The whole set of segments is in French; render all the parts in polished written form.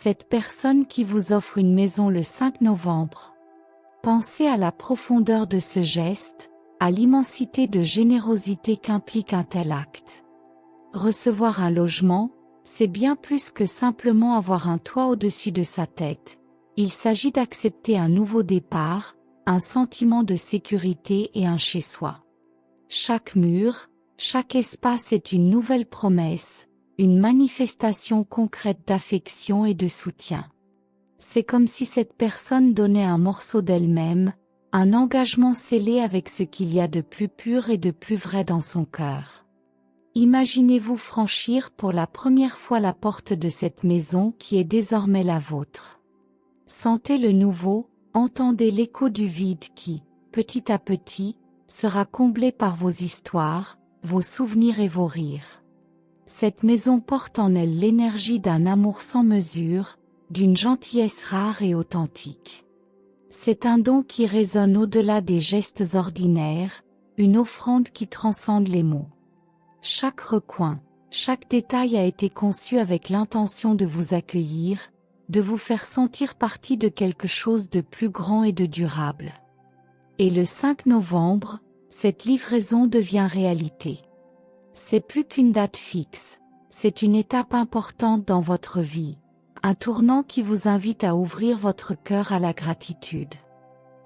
cette personne qui vous offre une maison le 5 novembre. Pensez à la profondeur de ce geste, à l'immensité de générosité qu'implique un tel acte. Recevoir un logement, c'est bien plus que simplement avoir un toit au-dessus de sa tête. Il s'agit d'accepter un nouveau départ, un sentiment de sécurité et un chez-soi. Chaque mur, chaque espace est une nouvelle promesse, une manifestation concrète d'affection et de soutien. C'est comme si cette personne donnait un morceau d'elle-même, un engagement scellé avec ce qu'il y a de plus pur et de plus vrai dans son cœur. Imaginez-vous franchir pour la première fois la porte de cette maison qui est désormais la vôtre. Sentez le nouveau, entendez l'écho du vide qui, petit à petit, sera comblé par vos histoires, vos souvenirs et vos rires. Cette maison porte en elle l'énergie d'un amour sans mesure, d'une gentillesse rare et authentique. C'est un don qui résonne au-delà des gestes ordinaires, une offrande qui transcende les mots. Chaque recoin, chaque détail a été conçu avec l'intention de vous accueillir, de vous faire sentir partie de quelque chose de plus grand et de durable. Et le 5 novembre, cette livraison devient réalité. C'est plus qu'une date fixe, c'est une étape importante dans votre vie, un tournant qui vous invite à ouvrir votre cœur à la gratitude.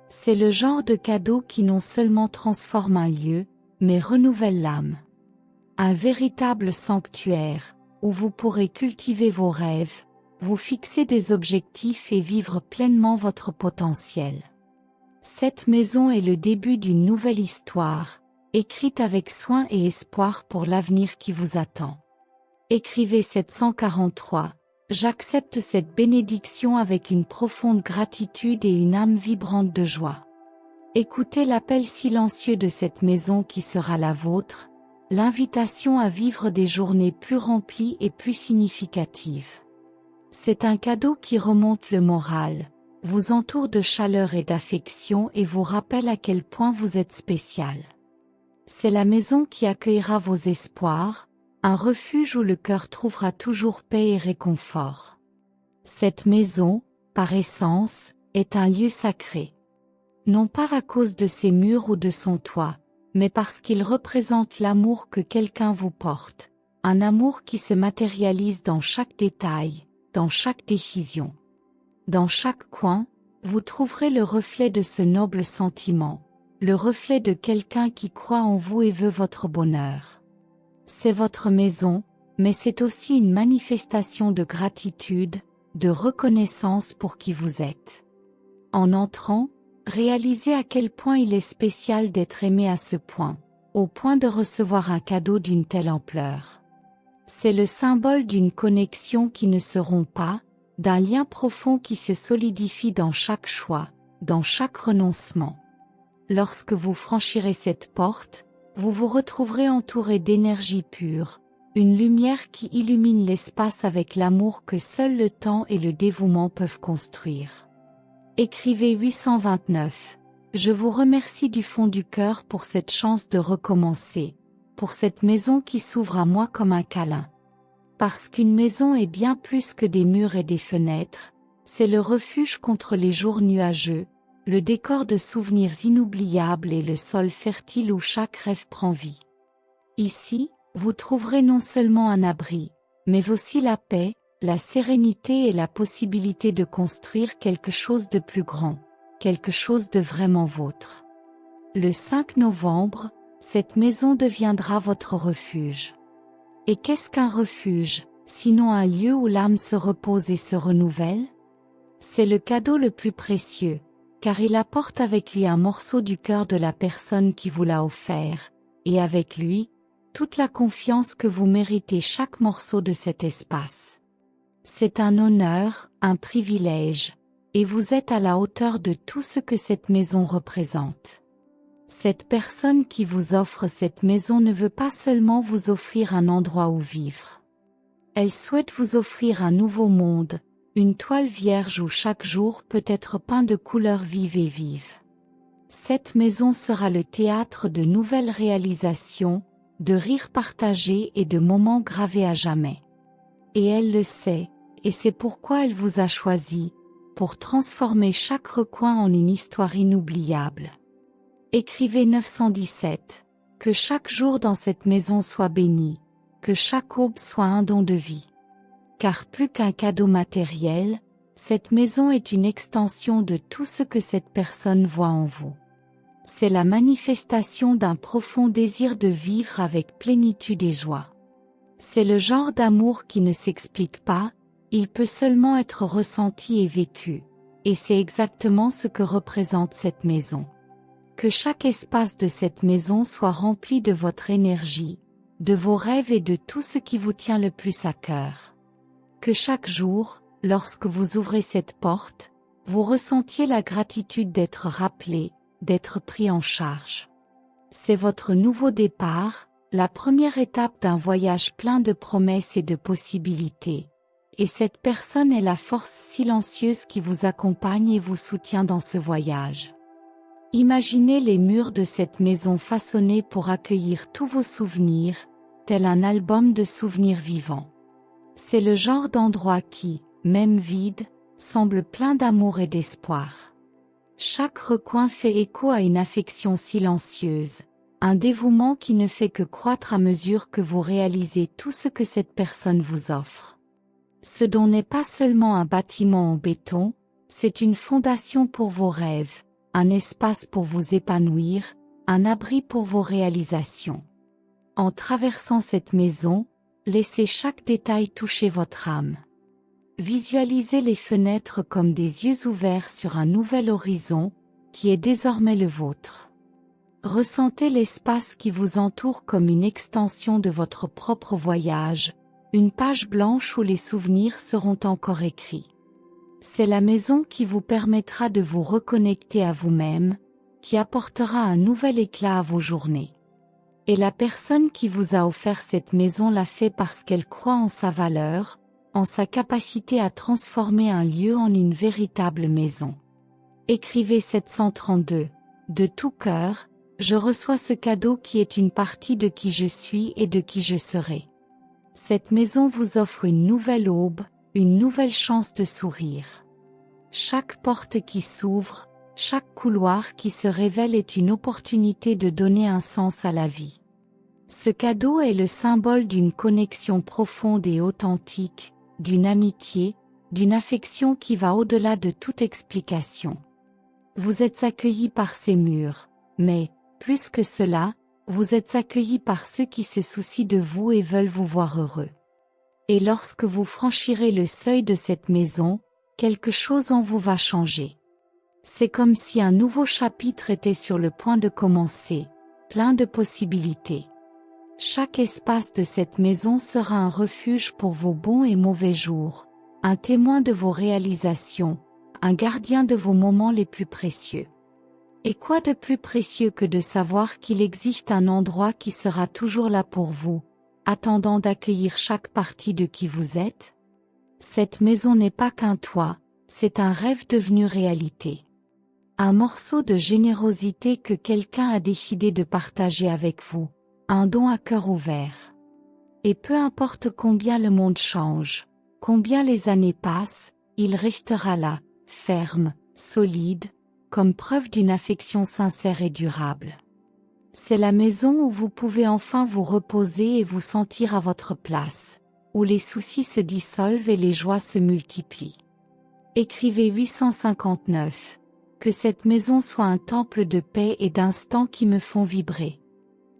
C'est le genre de cadeau qui non seulement transforme un lieu, mais renouvelle l'âme. Un véritable sanctuaire, où vous pourrez cultiver vos rêves, vous fixer des objectifs et vivre pleinement votre potentiel. Cette maison est le début d'une nouvelle histoire, écrite avec soin et espoir pour l'avenir qui vous attend. Écrivez 743, j'accepte cette bénédiction avec une profonde gratitude et une âme vibrante de joie. Écoutez l'appel silencieux de cette maison qui sera la vôtre, l'invitation à vivre des journées plus remplies et plus significatives. C'est un cadeau qui remonte le moral, vous entoure de chaleur et d'affection et vous rappelle à quel point vous êtes spécial. C'est la maison qui accueillera vos espoirs, un refuge où le cœur trouvera toujours paix et réconfort. Cette maison, par essence, est un lieu sacré. Non pas à cause de ses murs ou de son toit, mais parce qu'il représente l'amour que quelqu'un vous porte, un amour qui se matérialise dans chaque détail, dans chaque décision. Dans chaque coin, vous trouverez le reflet de ce noble sentiment, le reflet de quelqu'un qui croit en vous et veut votre bonheur. C'est votre maison, mais c'est aussi une manifestation de gratitude, de reconnaissance pour qui vous êtes. En entrant, réalisez à quel point il est spécial d'être aimé à ce point, au point de recevoir un cadeau d'une telle ampleur. C'est le symbole d'une connexion qui ne se rompt pas, d'un lien profond qui se solidifie dans chaque choix, dans chaque renoncement. Lorsque vous franchirez cette porte, vous vous retrouverez entouré d'énergie pure, une lumière qui illumine l'espace avec l'amour que seul le temps et le dévouement peuvent construire. Écrivez 829. Je vous remercie du fond du cœur pour cette chance de recommencer, pour cette maison qui s'ouvre à moi comme un câlin. Parce qu'une maison est bien plus que des murs et des fenêtres, c'est le refuge contre les jours nuageux, le décor de souvenirs inoubliables et le sol fertile où chaque rêve prend vie. Ici, vous trouverez non seulement un abri, mais aussi la paix, la sérénité et la possibilité de construire quelque chose de plus grand, quelque chose de vraiment vôtre. Le 5 novembre, cette maison deviendra votre refuge. Et qu'est-ce qu'un refuge, sinon un lieu où l'âme se repose et se renouvelle? C'est le cadeau le plus précieux, car il apporte avec lui un morceau du cœur de la personne qui vous l'a offert, et avec lui, toute la confiance que vous méritez chaque morceau de cet espace. C'est un honneur, un privilège, et vous êtes à la hauteur de tout ce que cette maison représente. Cette personne qui vous offre cette maison ne veut pas seulement vous offrir un endroit où vivre. Elle souhaite vous offrir un nouveau monde, une toile vierge où chaque jour peut être peint de couleurs vives et vives. Cette maison sera le théâtre de nouvelles réalisations, de rires partagés et de moments gravés à jamais. Et elle le sait, Et c'est pourquoi elle vous a choisi, pour transformer chaque recoin en une histoire inoubliable. Écrivez 917. Que chaque jour dans cette maison soit béni, que chaque aube soit un don de vie. Car plus qu'un cadeau matériel, cette maison est une extension de tout ce que cette personne voit en vous. C'est la manifestation d'un profond désir de vivre avec plénitude et joie. C'est le genre d'amour qui ne s'explique pas, il peut seulement être ressenti et vécu, et c'est exactement ce que représente cette maison. Que chaque espace de cette maison soit rempli de votre énergie, de vos rêves et de tout ce qui vous tient le plus à cœur. Que chaque jour, lorsque vous ouvrez cette porte, vous ressentiez la gratitude d'être rappelé, d'être pris en charge. C'est votre nouveau départ, la première étape d'un voyage plein de promesses et de possibilités. Et cette personne est la force silencieuse qui vous accompagne et vous soutient dans ce voyage. Imaginez les murs de cette maison façonnés pour accueillir tous vos souvenirs, tel un album de souvenirs vivants. C'est le genre d'endroit qui, même vide, semble plein d'amour et d'espoir. Chaque recoin fait écho à une affection silencieuse, un dévouement qui ne fait que croître à mesure que vous réalisez tout ce que cette personne vous offre. Ce don n'est pas seulement un bâtiment en béton, c'est une fondation pour vos rêves, un espace pour vous épanouir, un abri pour vos réalisations. En traversant cette maison, laissez chaque détail toucher votre âme. Visualisez les fenêtres comme des yeux ouverts sur un nouvel horizon, qui est désormais le vôtre. Ressentez l'espace qui vous entoure comme une extension de votre propre voyage, une page blanche où les souvenirs seront encore écrits. C'est la maison qui vous permettra de vous reconnecter à vous-même, qui apportera un nouvel éclat à vos journées. Et la personne qui vous a offert cette maison l'a fait parce qu'elle croit en sa valeur, en sa capacité à transformer un lieu en une véritable maison. Écrivez 732. De tout cœur, je reçois ce cadeau qui est une partie de qui je suis et de qui je serai. Cette maison vous offre une nouvelle aube, une nouvelle chance de sourire. Chaque porte qui s'ouvre, chaque couloir qui se révèle est une opportunité de donner un sens à la vie. Ce cadeau est le symbole d'une connexion profonde et authentique, d'une amitié, d'une affection qui va au-delà de toute explication. Vous êtes accueillis par ces murs, mais, plus que cela, vous êtes accueillis par ceux qui se soucient de vous et veulent vous voir heureux. Et lorsque vous franchirez le seuil de cette maison, quelque chose en vous va changer. C'est comme si un nouveau chapitre était sur le point de commencer, plein de possibilités. Chaque espace de cette maison sera un refuge pour vos bons et mauvais jours, un témoin de vos réalisations, un gardien de vos moments les plus précieux. Et quoi de plus précieux que de savoir qu'il existe un endroit qui sera toujours là pour vous, attendant d'accueillir chaque partie de qui vous êtes? Cette maison n'est pas qu'un toit, c'est un rêve devenu réalité. Un morceau de générosité que quelqu'un a décidé de partager avec vous, un don à cœur ouvert. Et peu importe combien le monde change, combien les années passent, il restera là, ferme, solide, comme preuve d'une affection sincère et durable. C'est la maison où vous pouvez enfin vous reposer et vous sentir à votre place, où les soucis se dissolvent et les joies se multiplient. Écrivez 859. Que cette maison soit un temple de paix et d'instants qui me font vibrer.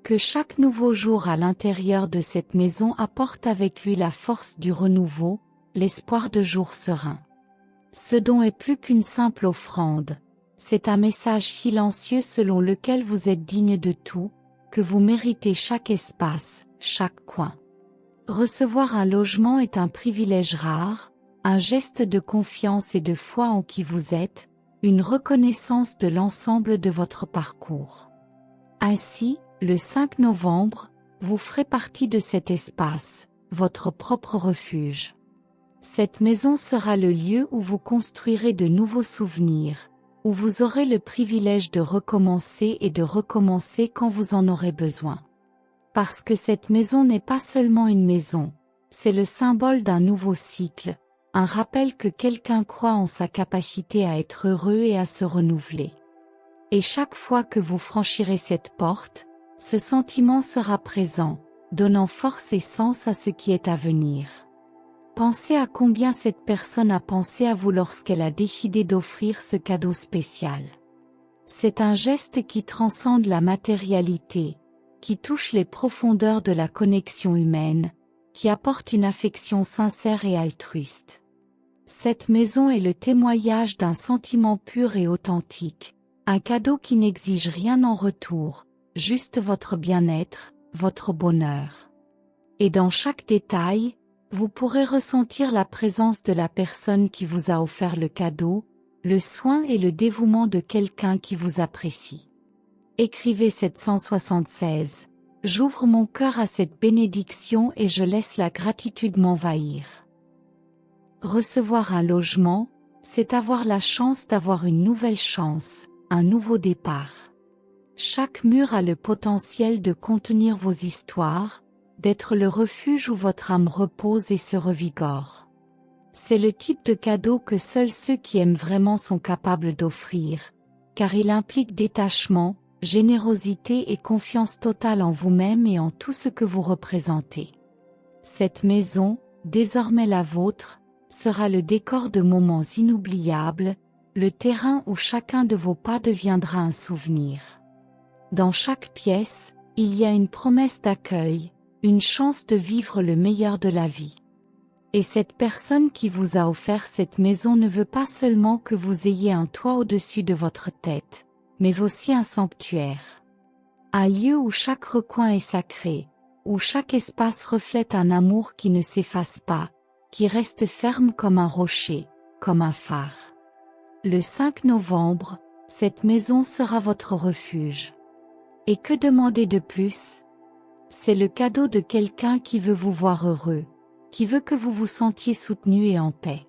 Que chaque nouveau jour à l'intérieur de cette maison apporte avec lui la force du renouveau, l'espoir de jours sereins. Ce don est plus qu'une simple offrande. C'est un message silencieux selon lequel vous êtes digne de tout, que vous méritez chaque espace, chaque coin. Recevoir un logement est un privilège rare, un geste de confiance et de foi en qui vous êtes, une reconnaissance de l'ensemble de votre parcours. Ainsi, le 5 novembre, vous ferez partie de cet espace, votre propre refuge. Cette maison sera le lieu où vous construirez de nouveaux souvenirs, où vous aurez le privilège de recommencer et de recommencer quand vous en aurez besoin. Parce que cette maison n'est pas seulement une maison, c'est le symbole d'un nouveau cycle, un rappel que quelqu'un croit en sa capacité à être heureux et à se renouveler. Et chaque fois que vous franchirez cette porte, ce sentiment sera présent, donnant force et sens à ce qui est à venir. Pensez à combien cette personne a pensé à vous lorsqu'elle a décidé d'offrir ce cadeau spécial. C'est un geste qui transcende la matérialité, qui touche les profondeurs de la connexion humaine, qui apporte une affection sincère et altruiste. Cette maison est le témoignage d'un sentiment pur et authentique, un cadeau qui n'exige rien en retour, juste votre bien-être, votre bonheur. Et dans chaque détail, vous pourrez ressentir la présence de la personne qui vous a offert le cadeau, le soin et le dévouement de quelqu'un qui vous apprécie. Écrivez 776. J'ouvre mon cœur à cette bénédiction et je laisse la gratitude m'envahir. Recevoir un logement, c'est avoir la chance d'avoir une nouvelle chance, un nouveau départ. Chaque mur a le potentiel de contenir vos histoires, d'être le refuge où votre âme repose et se revigore. C'est le type de cadeau que seuls ceux qui aiment vraiment sont capables d'offrir, car il implique détachement, générosité et confiance totale en vous-même et en tout ce que vous représentez. Cette maison, désormais la vôtre, sera le décor de moments inoubliables, le terrain où chacun de vos pas deviendra un souvenir. Dans chaque pièce, il y a une promesse d'accueil, une chance de vivre le meilleur de la vie. Et cette personne qui vous a offert cette maison ne veut pas seulement que vous ayez un toit au-dessus de votre tête, mais aussi un sanctuaire. Un lieu où chaque recoin est sacré, où chaque espace reflète un amour qui ne s'efface pas, qui reste ferme comme un rocher, comme un phare. Le 5 novembre, cette maison sera votre refuge. Et que demander de plus? C'est le cadeau de quelqu'un qui veut vous voir heureux, qui veut que vous vous sentiez soutenu et en paix.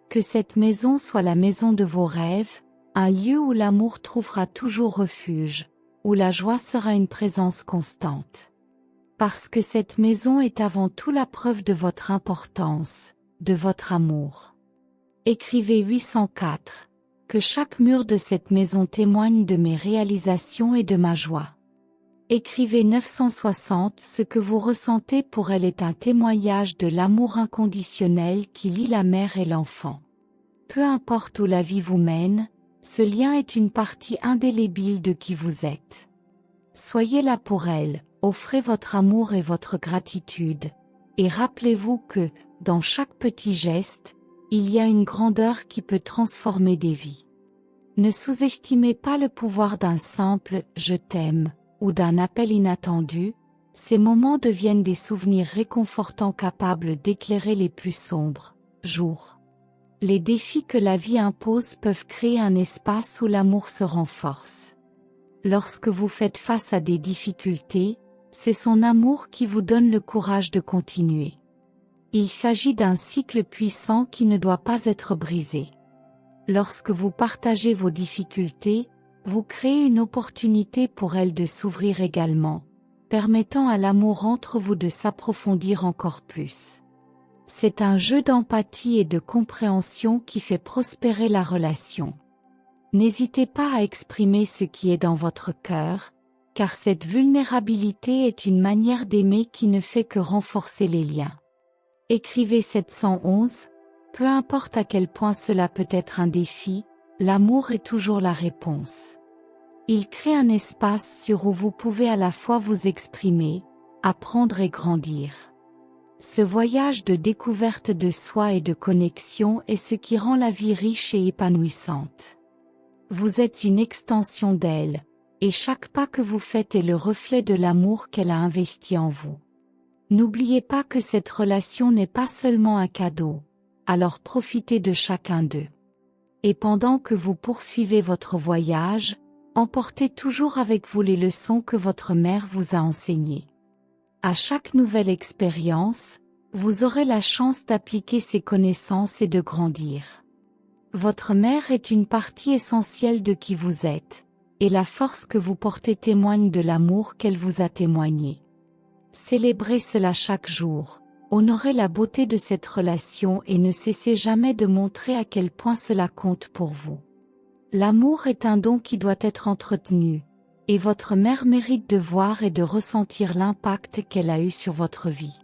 Que cette maison soit la maison de vos rêves, un lieu où l'amour trouvera toujours refuge, où la joie sera une présence constante. Parce que cette maison est avant tout la preuve de votre importance, de votre amour. Écrivez 804. Que chaque mur de cette maison témoigne de mes réalisations et de ma joie. Écrivez 960. Ce que vous ressentez pour elle est un témoignage de l'amour inconditionnel qui lie la mère et l'enfant. Peu importe où la vie vous mène, ce lien est une partie indélébile de qui vous êtes. Soyez là pour elle, offrez votre amour et votre gratitude, et rappelez-vous que, dans chaque petit geste, il y a une grandeur qui peut transformer des vies. Ne sous-estimez pas le pouvoir d'un simple « je t'aime » ou d'un appel inattendu, ces moments deviennent des souvenirs réconfortants capables d'éclairer les plus sombres jours. Les défis que la vie impose peuvent créer un espace où l'amour se renforce. Lorsque vous faites face à des difficultés, c'est son amour qui vous donne le courage de continuer. Il s'agit d'un cycle puissant qui ne doit pas être brisé. Lorsque vous partagez vos difficultés, vous créez une opportunité pour elle de s'ouvrir également, permettant à l'amour entre vous de s'approfondir encore plus. C'est un jeu d'empathie et de compréhension qui fait prospérer la relation. N'hésitez pas à exprimer ce qui est dans votre cœur, car cette vulnérabilité est une manière d'aimer qui ne fait que renforcer les liens. Écrivez 711, peu importe à quel point cela peut être un défi, l'amour est toujours la réponse. Il crée un espace où vous pouvez à la fois vous exprimer, apprendre et grandir. Ce voyage de découverte de soi et de connexion est ce qui rend la vie riche et épanouissante. Vous êtes une extension d'elle, et chaque pas que vous faites est le reflet de l'amour qu'elle a investi en vous. N'oubliez pas que cette relation n'est pas seulement un cadeau, alors profitez de chacun d'eux. Et pendant que vous poursuivez votre voyage, emportez toujours avec vous les leçons que votre mère vous a enseignées. À chaque nouvelle expérience, vous aurez la chance d'appliquer ces connaissances et de grandir. Votre mère est une partie essentielle de qui vous êtes, et la force que vous portez témoigne de l'amour qu'elle vous a témoigné. Célébrez cela chaque jour, Honorez la beauté de cette relation et ne cessez jamais de montrer à quel point cela compte pour vous. L'amour est un don qui doit être entretenu, et votre mère mérite de voir et de ressentir l'impact qu'elle a eu sur votre vie.